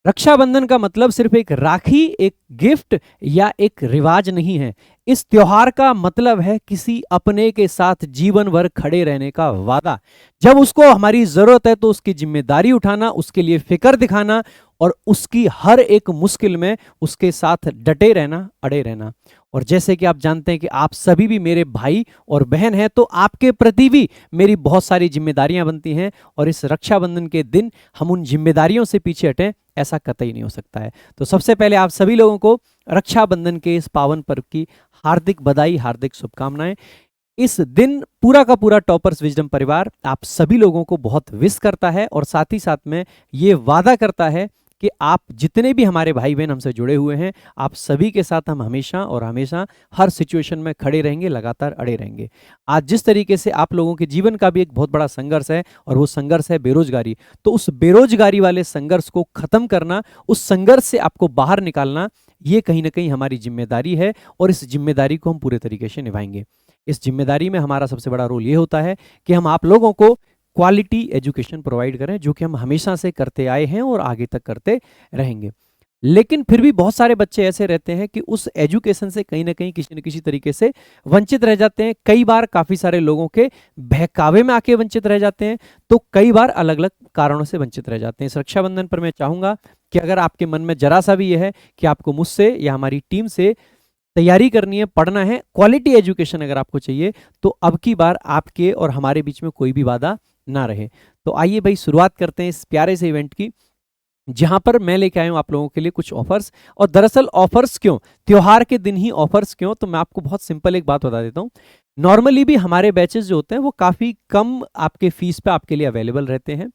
रक्षाबंधन का मतलब सिर्फ एक राखी, एक गिफ्ट या एक रिवाज नहीं है। इस त्योहार का मतलब है किसी अपने के साथ जीवन भर खड़े रहने का वादा। जब उसको हमारी जरूरत है तो उसकी जिम्मेदारी उठाना, उसके लिए फिक्र दिखाना और उसकी हर एक मुश्किल में उसके साथ डटे रहना, अड़े रहना। और जैसे कि आप जानते हैं कि आप सभी भी मेरे भाई और बहन हैं, तो आपके प्रति भी मेरी बहुत सारी जिम्मेदारियां बनती हैं। और इस रक्षाबंधन के दिन हम उन जिम्मेदारियों से पीछे हटें, ऐसा कतई नहीं हो सकता है। तो सबसे पहले आप सभी लोगों को रक्षाबंधन के इस पावन पर्व की हार्दिक बधाई, हार्दिक शुभकामनाएं। इस दिन पूरा का पूरा टॉपर्स विजडम परिवार आप सभी लोगों को बहुत विश करता है और साथ ही साथ में ये वादा करता है कि आप जितने भी हमारे भाई बहन हमसे जुड़े हुए हैं, आप सभी के साथ हम हमेशा और हमेशा हर सिचुएशन में खड़े रहेंगे, लगातार अड़े रहेंगे। आज जिस तरीके से आप लोगों के जीवन का भी एक बहुत बड़ा संघर्ष है और वो संघर्ष है बेरोजगारी, तो उस बेरोजगारी वाले संघर्ष को खत्म करना, उस संघर्ष से आपको बाहर निकालना, ये कहीं ना कहीं हमारी जिम्मेदारी है और इस जिम्मेदारी को हम पूरे तरीके से निभाएंगे। इस जिम्मेदारी में हमारा सबसे बड़ा रोल ये होता है कि हम आप लोगों को क्वालिटी एजुकेशन प्रोवाइड करें, जो कि हम हमेशा से करते आए हैं और आगे तक करते रहेंगे। लेकिन फिर भी बहुत सारे बच्चे ऐसे रहते हैं कि उस एजुकेशन से कहीं ना कहीं किसी न किसी तरीके से वंचित रह जाते हैं। कई बार काफ़ी सारे लोगों के बहकावे में आके वंचित रह जाते हैं, तो कई बार अलग अलग कारणों से वंचित रह जाते हैं। इस रक्षाबंधन पर मैं चाहूँगा कि अगर आपके मन में जरा सा भी यह है कि आपको मुझसे या हमारी टीम से तैयारी करनी है, पढ़ना है, क्वालिटी एजुकेशन अगर आपको चाहिए, तो अब की बार आपके और हमारे बीच में कोई भी वादा ना रहे। तो आइए भाई शुरुआत करते हैं इस प्यारे से इवेंट की, जहां पर मैं लेके आया हूं आप लोगों के लिए कुछ ऑफर्स। और दरअसल ऑफर्स क्यों, त्योहार के दिन ही ऑफर्स क्यों, तो मैं आपको बहुत सिंपल एक बात बता देता हूं। नॉर्मली भी हमारे बैचेस जो होते हैं वो काफ़ी कम आपके फीस पे आपके लिए अवेलेबल रहते हैं,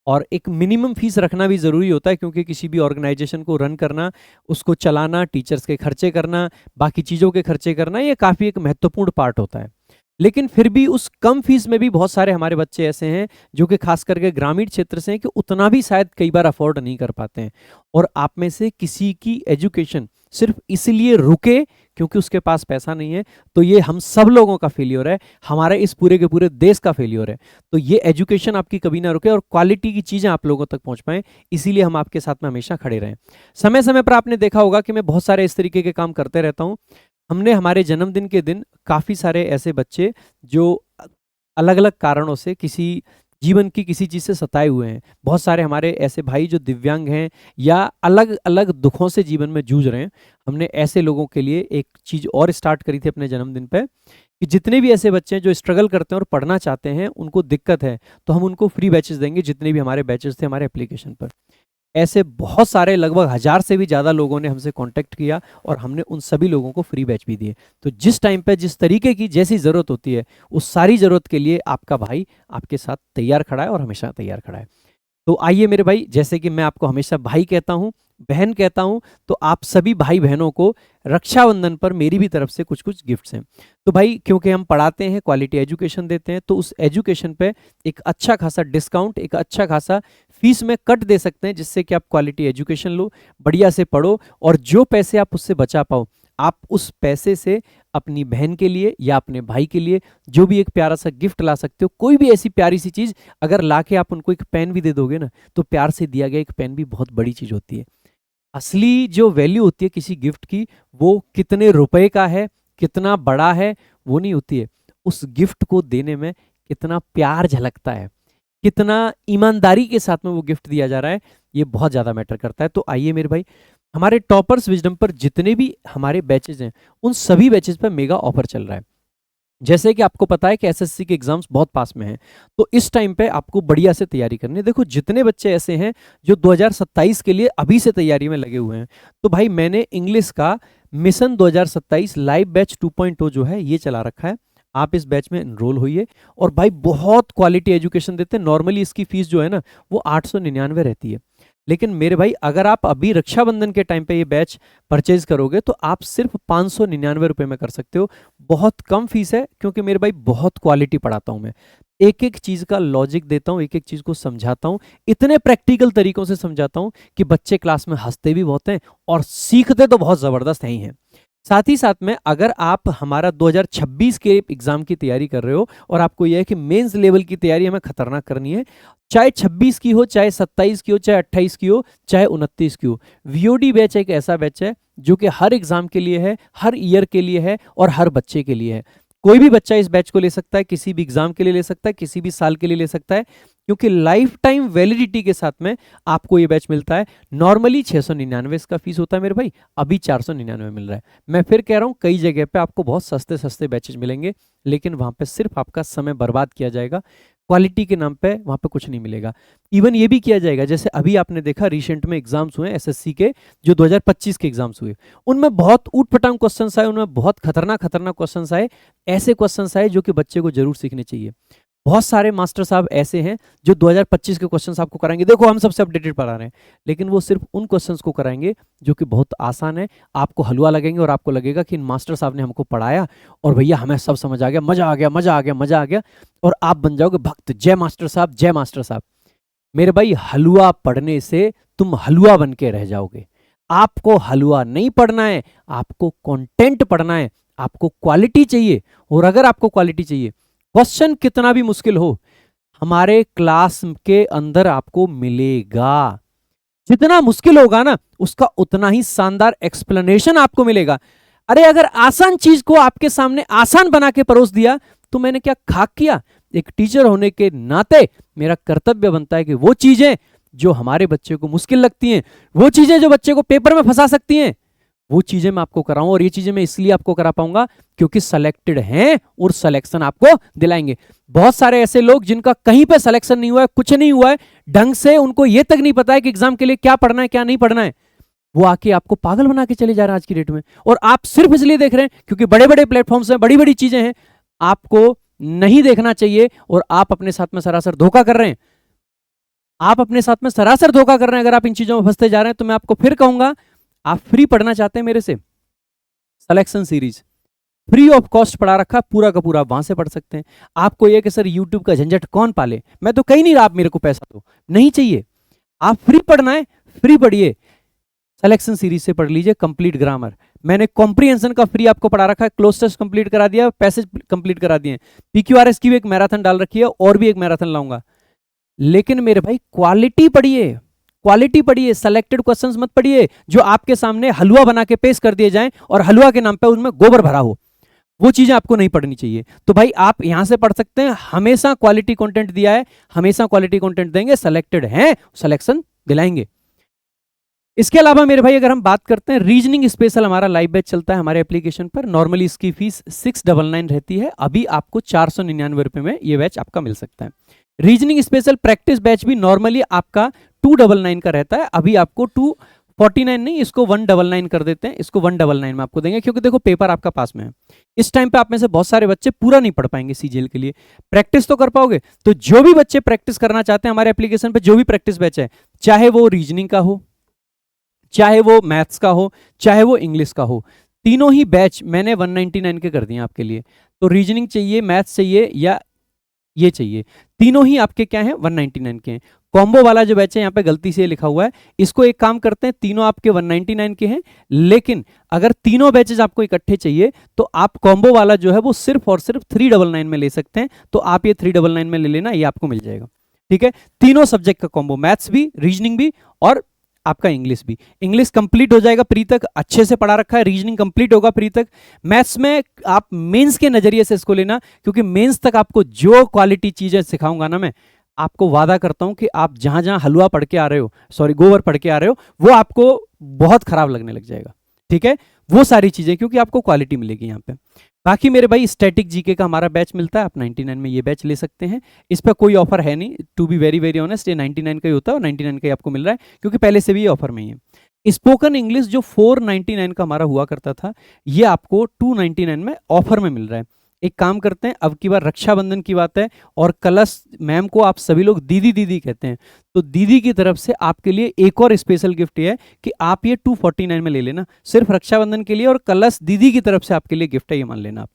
और एक मिनिमम फीस रखना भी ज़रूरी होता है, क्योंकि किसी भी ऑर्गेनाइजेशन को रन करना, उसको चलाना, टीचर्स के खर्चे करना, बाकी चीज़ों के खर्चे करना, ये काफ़ी एक महत्वपूर्ण पार्ट होता है। लेकिन फिर भी उस कम फीस में भी बहुत सारे हमारे बच्चे ऐसे हैं जो कि खास करके ग्रामीण क्षेत्र से हैं कि उतना भी शायद कई बार अफोर्ड नहीं कर पाते हैं। और आप में से किसी की एजुकेशन सिर्फ इसलिए रुके क्योंकि उसके पास पैसा नहीं है, तो ये हम सब लोगों का फेलियर है, हमारे इस पूरे के पूरे देश का फेलियर है। तो ये एजुकेशन आपकी कभी ना रुके और क्वालिटी की चीज़ें आप लोगों तक पहुंच पाएं, इसीलिए हम आपके साथ में हमेशा खड़े रहें। समय समय पर आपने देखा होगा कि मैं बहुत सारे इस तरीके के काम करते रहता हूं। हमने हमारे जन्मदिन के दिन काफ़ी सारे ऐसे बच्चे जो अलग अलग कारणों से किसी जीवन की किसी चीज़ से सताए हुए हैं, बहुत सारे हमारे ऐसे भाई जो दिव्यांग हैं या अलग अलग दुखों से जीवन में जूझ रहे हैं, हमने ऐसे लोगों के लिए एक चीज़ और स्टार्ट करी थी अपने जन्मदिन पे, कि जितने भी ऐसे बच्चे हैं जो स्ट्रगल करते हैं और पढ़ना चाहते हैं, उनको दिक्कत है, तो हम उनको फ्री बैचेस देंगे। जितने भी हमारे बैचेस थे हमारे एप्लीकेशन पर, ऐसे बहुत सारे लगभग 1000 से भी ज़्यादा लोगों ने हमसे कांटेक्ट किया और हमने उन सभी लोगों को फ्री बैच भी दिए। तो जिस टाइम पे जिस तरीके की जैसी ज़रूरत होती है, उस सारी ज़रूरत के लिए आपका भाई आपके साथ तैयार खड़ा है और हमेशा तैयार खड़ा है। तो आइए मेरे भाई, जैसे कि मैं आपको हमेशा भाई कहता हूँ, बहन कहता हूँ, तो आप सभी भाई बहनों को रक्षाबंधन पर मेरी भी तरफ से कुछ कुछ गिफ्ट्स हैं। तो भाई क्योंकि हम पढ़ाते हैं, क्वालिटी एजुकेशन देते हैं, तो उस एजुकेशन पे एक अच्छा खासा डिस्काउंट, एक अच्छा खासा फीस में कट दे सकते हैं, जिससे कि आप क्वालिटी एजुकेशन लो, बढ़िया से पढ़ो, और जो पैसे आप उससे बचा पाओ, आप उस पैसे से अपनी बहन के लिए या अपने भाई के लिए जो भी एक प्यारा सा गिफ्ट ला सकते हो। कोई भी ऐसी प्यारी सी चीज़ अगर ला के आप उनको एक पेन भी दे दोगे ना, तो प्यार से दिया गया एक पेन भी बहुत बड़ी चीज़ होती है। असली जो वैल्यू होती है किसी गिफ्ट की, वो कितने रुपए का है, कितना बड़ा है, वो नहीं होती है, उस गिफ्ट को देने में कितना प्यार झलकता है, कितना ईमानदारी के साथ में वो गिफ्ट दिया जा रहा है, ये बहुत ज़्यादा मैटर करता है। तो आइए मेरे भाई, हमारे टॉपर्स विजडम पर जितने भी हमारे बैचेज हैं, उन सभी बैचेज पर मेगा ऑफर चल रहा है। जैसे कि आपको पता है कि एसएससी के एग्जाम्स बहुत पास में हैं, तो इस टाइम पे आपको बढ़िया से तैयारी करनी है। देखो जितने बच्चे ऐसे हैं जो 2027 के लिए अभी से तैयारी में लगे हुए हैं, तो भाई मैंने इंग्लिश का मिशन 2027 लाइव बैच 2.0 जो है ये चला रखा है। आप इस बैच में एनरोल होइए, और भाई बहुत क्वालिटी एजुकेशन देते हैं। नॉर्मली इसकी फीस जो है ना, वो 899 रहती है, लेकिन मेरे भाई अगर आप अभी रक्षाबंधन के टाइम पे ये बैच परचेज करोगे तो आप सिर्फ 599 रुपये में कर सकते हो। बहुत कम फीस है, क्योंकि मेरे भाई बहुत क्वालिटी पढ़ाता हूँ मैं, एक एक चीज़ का लॉजिक देता हूँ, एक एक चीज़ को समझाता हूँ, इतने प्रैक्टिकल तरीकों से समझाता हूँ कि बच्चे क्लास में हंसते भी बहुत हैं और सीखते तो बहुत ज़बरदस्त हैं ही हैं। साथ ही साथ में अगर आप हमारा 2026 के एग्जाम की तैयारी कर रहे हो और आपको यह है कि मेंस लेवल की तैयारी हमें खतरनाक करनी है, चाहे 26 की हो, चाहे 27 की हो, चाहे 28 की हो, चाहे 29 की हो, वीओडी बैच एक ऐसा बैच है जो कि हर एग्जाम के लिए है, हर ईयर के लिए है और हर बच्चे के लिए है। कोई भी बच्चा इस बैच को ले सकता है, किसी भी एग्जाम के लिए ले सकता है, किसी भी साल के लिए ले सकता है, क्योंकि लाइफ टाइम वैलिडिटी के साथ में आपको ये बैच मिलता है। नॉर्मली 699 इसका फीस होता है मेरे भाई, अभी 499 मिल रहा है। मैं फिर कह रहा हूं कई जगह पे आपको बहुत सस्ते सस्ते बैचेज मिलेंगे, लेकिन वहां पे सिर्फ आपका समय बर्बाद किया जाएगा, क्वालिटी के नाम पे वहां पे कुछ नहीं मिलेगा। इवन ये भी किया जाएगा, जैसे अभी आपने देखा रिसेंट में एग्जाम्स हुए एसएससी के, जो 2025 के एग्जाम्स हुए, उनमें बहुत ऊटपटांग क्वेश्चंस आए, उनमें बहुत खतरनाक खतरनाक क्वेश्चंस आए, ऐसे क्वेश्चंस आए जो कि बच्चे को जरूर सीखने चाहिए। बहुत सारे मास्टर साहब ऐसे हैं जो 2025 के क्वेश्चंस आपको कराएंगे, देखो हम सबसे अपडेटेड पढ़ा रहे हैं, लेकिन वो सिर्फ उन क्वेश्चंस को कराएंगे जो कि बहुत आसान है, आपको हलवा लगेंगे और आपको लगेगा कि इन मास्टर साहब ने हमको पढ़ाया और भैया हमें सब समझ आ गया, मजा आ गया, मजा आ गया, मजा आ गया, और आप बन जाओगे भक्त, जय मास्टर साहब, जय मास्टर साहब। मेरे भाई हलवा पढ़ने से तुम हलवा बन के रह जाओगे। आपको हलवा नहीं पढ़ना है, आपको कंटेंट पढ़ना है, आपको क्वालिटी चाहिए। और अगर आपको क्वालिटी चाहिए, क्वेश्चन कितना भी मुश्किल हो हमारे क्लास के अंदर आपको मिलेगा। जितना मुश्किल होगा ना उसका उतना ही शानदार एक्सप्लेनेशन आपको मिलेगा। अरे अगर आसान चीज को आपके सामने आसान बना के परोस दिया तो मैंने क्या खाक किया? एक टीचर होने के नाते मेरा कर्तव्य बनता है कि वो चीजें जो हमारे बच्चे को मुश्किल लगती हैं, वो चीजें जो बच्चे को पेपर में फंसा सकती हैं, वो चीजें मैं आपको कराऊं। और ये चीजें मैं इसलिए आपको करा पाऊंगा क्योंकि सिलेक्टेड हैं और सिलेक्शन आपको दिलाएंगे। बहुत सारे ऐसे लोग जिनका कहीं पे सिलेक्शन नहीं हुआ है, कुछ नहीं हुआ है ढंग से, उनको ये तक नहीं पता है कि एग्जाम के लिए क्या पढ़ना है क्या नहीं पढ़ना है, वो आके आपको पागल बना के चले जा रहे हैं आज की डेट में। और आप सिर्फ इसलिए देख रहे हैं क्योंकि बड़े बड़े प्लेटफॉर्म्स हैं, बड़ी बड़ी चीजें हैं। आपको नहीं देखना चाहिए और आप अपने साथ में सरासर धोखा कर रहे हैं। आप अपने साथ में सरासर धोखा कर रहे हैं अगर आप इन चीजों में फंसते जा रहे हैं। तो मैं आपको फिर कहूंगा, आप फ्री पढ़ना चाहते हैं मेरे से, selection series free of cost पढ़ा रखा, पूरा का पूरा वहां से पढ़ सकते हैं। आपको ये कि सर यूट्यूब का झंझट कौन पाले, मैं तो कहीं नहीं रहा, आप मेरे को पैसा तो नहीं चाहिए। आप फ्री पढ़ना है, फ्री पढ़िए, सिलेक्शन सीरीज से पढ़ लीजिए। कंप्लीट ग्रामर मैंने कॉम्प्रिहेंशन का फ्री आपको पढ़ा रखा है, क्लोज टेस्ट कंप्लीट करा दिया, पैसेज कंप्लीट करा दिए, पीक्यूआरएस की भी एक मैराथन डाल रखी है और भी एक मैराथन लाऊंगा। लेकिन मेरे भाई क्वालिटी पढ़िए, क्वालिटी पढ़िए, सेलेक्टेड क्वेश्चंस मत पढ़िए जो आपके सामने हलवा बना के पेश कर दिए जाएं और हलवा के नाम पे उनमें गोबर भरा हो। वो चीजें आपको नहीं पढ़नी चाहिए। तो भाई आप यहां से पढ़ सकते हैं, हमेशा क्वालिटी कंटेंट दिया है, हमेशा क्वालिटी कंटेंट देंगे, सेलेक्टेड हैं, सिलेक्शन दिलाएंगे। इसके अलावा मेरे भाई अगर हम बात करते हैं, रीजनिंग स्पेशल हमारा लाइव बैच चलता है हमारे एप्लीकेशन पर। नॉर्मली इसकी फीस 699 रहती है, अभी आपको 499 रुपए में ये बैच आपका मिल सकता है। रीजनिंग स्पेशल प्रैक्टिस बैच भी नॉर्मली आपका 299 का रहता है, अभी आपको 249 नहीं, इसको 199 कर देते हैं, इसको 199 में आपको देंगे, क्योंकि देखो पेपर आपका पास में है। इस टाइम पे आप में से बहुत सारे बच्चे पूरा नहीं पढ़ पाएंगे सीजीएल के लिए, प्रैक्टिस तो कर पाओगे। तो जो भी बच्चे प्रैक्टिस करना चाहते हैं हमारे एप्लीकेशन पे, जो भी प्रैक्टिस बैच है, चाहे वो रीजनिंग का हो, चाहे वो मैथ्स का हो, चाहे वो इंग्लिश का हो, तीनों ही बैच मैंने 199 के कर दिए आपके लिए। तो रीजनिंग चाहिए, मैथ्स चाहिए या ये चाहिए, तीनों ही आपके क्या हैं 199 के हैं। कॉम्बो वाला जो बैच है यहाँ पे गलती से लिखा हुआ है, इसको एक काम करते हैं, तीनों आपके 199 के हैं, लेकिन अगर तीनों बैचेज आपको इकट्ठे चाहिए तो आप कॉम्बो वाला जो है वो सिर्फ और सिर्फ 399 में ले सकते हैं। तो आप ये 399 में ले लेना, ये आपको मिल जाएगा। ठीक है, तीनों सब्जेक्ट का कॉम्बो, मैथ्स भी, रीजनिंग भी और आपका इंग्लिश भी। इंग्लिश कंप्लीट हो जाएगा प्री तक, अच्छे से पढ़ा रखा है, रीजनिंग कंप्लीट होगा प्री तक। मैथ्स में आप मेंस के नजरिए से इसको लेना, क्योंकि मेंस तक आपको जो क्वालिटी चीजें सिखाऊंगा ना मैं, आपको वादा करता हूं कि आप जहां जहां हलवा पढ़ के आ रहे हो, सॉरी गोबर पढ़ के आ रहे हो, वो आपको बहुत खराब लगने लग जाएगा। ठीक है, वो सारी चीजें, क्योंकि आपको क्वालिटी मिलेगी यहाँ पे। बाकी मेरे भाई स्टैटिक जीके का हमारा बैच मिलता है, आप 99 में ये बैच ले सकते हैं। इस पर कोई ऑफर है नहीं, to be very very honest, ये 99 का ही होता है और 99 का ही आपको मिल रहा है, क्योंकि पहले से भी ये ऑफर में ही है। स्पोकन इंग्लिश जो 499 का हमारा हुआ करता था, ये आपको 299 में ऑफर में मिल रहा है। एक काम करते हैं, अब की बार रक्षाबंधन की बात है और कलश मैम को आप सभी लोग दीदी दीदी कहते हैं, तो दीदी की तरफ से आपके लिए एक और स्पेशल गिफ्ट है कि आप ये 249 में ले लेना, सिर्फ रक्षाबंधन के लिए, और कलश दीदी की तरफ से आपके लिए गिफ्ट है, ये मान लेना आप।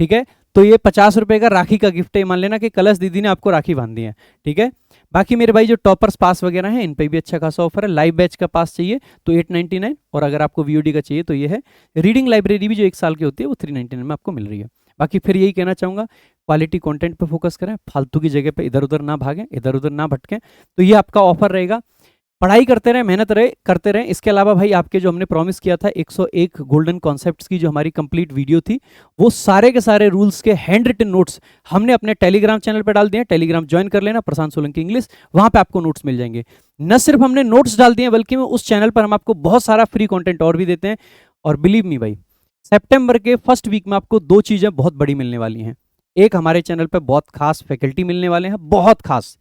ठीक है, तो ये 50 रुपए का राखी का गिफ्ट है, मान लेना कि कलश दीदी ने आपको राखी बांध दी है। ठीक है, बाकी मेरे भाई जो टॉपर्स पास वगैरह हैं इन पे भी अच्छा खासा ऑफर है। लाइव बैच का पास चाहिए तो 899, और अगर आपको वीओडी का चाहिए तो ये है। रीडिंग लाइब्रेरी भी जो 1 साल की होती है वो 399 में आपको मिल रही है। बाकी फिर यही कहना चाहूँगा, क्वालिटी कंटेंट पे फोकस करें, फालतू की जगह पे इधर उधर ना भागें, इधर उधर ना भटकें। तो ये आपका ऑफर रहेगा। पढ़ाई करते रहें, मेहनत करते रहें। इसके अलावा भाई आपके जो हमने प्रॉमिस किया था 101 गोल्डन कॉन्सेप्ट्स की जो हमारी कंप्लीट वीडियो थी, वो सारे के सारे रूल्स के हैंड रिटन नोट्स हमने अपने टेलीग्राम चैनल पर डाल दिए हैं। टेलीग्राम ज्वाइन कर लेना, प्रशांत सोलंकी इंग्लिश, वहां पे आपको नोट्स मिल जाएंगे। न सिर्फ हमने नोट्स डाल दिए बल्कि उस चैनल पर हम आपको बहुत सारा फ्री कॉन्टेंट और भी देते हैं। और बिलीव मी भाई, सितंबर के फर्स्ट वीक में आपको 2 चीजें बहुत बड़ी मिलने वाली हैं। एक, हमारे चैनल पर बहुत खास फैकल्टी मिलने वाले हैं, बहुत खास।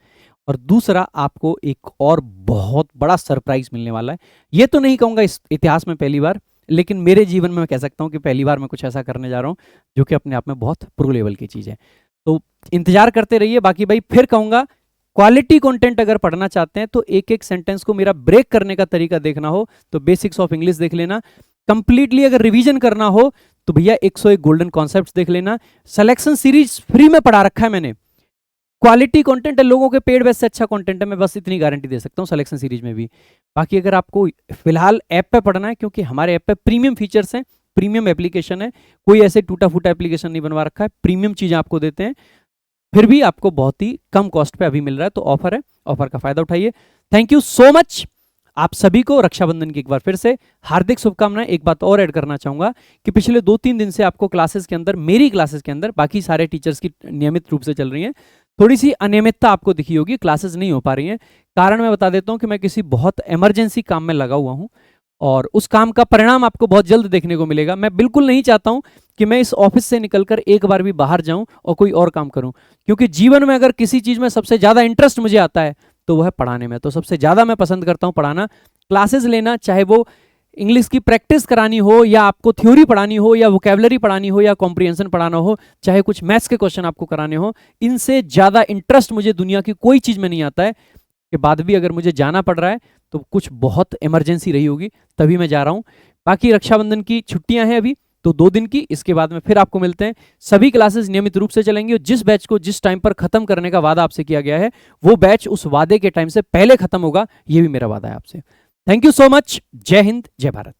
और दूसरा, आपको एक और बहुत बड़ा सरप्राइज मिलने वाला है। ये तो नहीं कहूंगा इस इतिहास में पहली बार, लेकिन मेरे जीवन में मैं कह सकता हूं कि पहली बार मैं कुछ ऐसा करने जा रहा हूं जो कि अपने आप में बहुत प्रो लेवल की चीज है। तो इंतजार करते रहिए। बाकी भाई फिर कहूंगा, क्वालिटी कंटेंट अगर पढ़ना चाहते हैं तो एक एक सेंटेंस को मेरा ब्रेक करने का तरीका देखना हो तो बेसिक्स ऑफ इंग्लिश देख लेना। कंप्लीटली अगर रिवीजन करना हो तो भैया 101 गोल्डन कॉन्सेप्ट्स देख लेना। सिलेक्शन सीरीज फ्री में पढ़ा रखा है मैंने। क्वालिटी कंटेंट है, लोगों के पेड बेस से अच्छा कंटेंट है, मैं बस इतनी गारंटी दे सकता हूँ सिलेक्शन सीरीज में भी। बाकी अगर आपको फिलहाल ऐप पे पढ़ना है, क्योंकि हमारे ऐप पे प्रीमियम फीचर्स हैं, प्रीमियम एप्लीकेशन है, कोई ऐसे टूटा फूटा एप्लीकेशन नहीं बनवा रखा है, प्रीमियम चीजें आपको देते हैं, फिर भी आपको बहुत ही कम कॉस्ट पे अभी मिल रहा है। तो ऑफर है, ऑफर का फायदा उठाइए। Thank you so much. आप सभी को रक्षाबंधन की एक बार फिर से हार्दिक शुभकामनाएं। एक बात और ऐड करना चाहूंगा कि पिछले 2-3 दिन से आपको क्लासेस के अंदर, मेरी क्लासेस के अंदर, बाकी सारे टीचर्स की नियमित रूप से चल रही हैं, थोड़ी सी अनियमितता आपको दिखी होगी, क्लासेस नहीं हो पा रही हैं। कारण मैं बता देता हूं कि मैं किसी बहुत इमरजेंसी काम में लगा हुआ हूं और उस काम का परिणाम आपको बहुत जल्द देखने को मिलेगा। मैं बिल्कुल नहीं चाहता हूं कि मैं इस ऑफिस से निकलकर एक बार भी बाहर जाऊं और कोई और काम करूं, क्योंकि जीवन में अगर किसी चीज में सबसे ज्यादा इंटरेस्ट मुझे आता है तो वह है पढ़ाने में। तो सबसे ज्यादा मैं पसंद करता हूं पढ़ाना, क्लासेस लेना, चाहे वो इंग्लिश की प्रैक्टिस करानी हो या आपको थ्योरी पढ़ानी हो या वोकैबुलरी पढ़ानी हो या कॉम्प्रिहेंशन पढ़ाना हो, चाहे कुछ मैथ्स के क्वेश्चन आपको कराने हो, इनसे ज़्यादा इंटरेस्ट मुझे दुनिया की कोई चीज़ में नहीं आता है। के बाद भी अगर मुझे जाना पड़ रहा है तो कुछ बहुत इमरजेंसी रही होगी तभी मैं जा रहा हूँ। बाकी रक्षाबंधन की छुट्टियां हैं अभी तो 2 दिन की, इसके बाद में फिर आपको मिलते हैं। सभी क्लासेस नियमित रूप से चलेंगी और जिस बैच को जिस टाइम पर खत्म करने का वादा आपसे किया गया है वो बैच उस वादे के टाइम से पहले खत्म होगा, ये भी मेरा वादा है आपसे। Thank you so much. जय हिंद, जय भारत।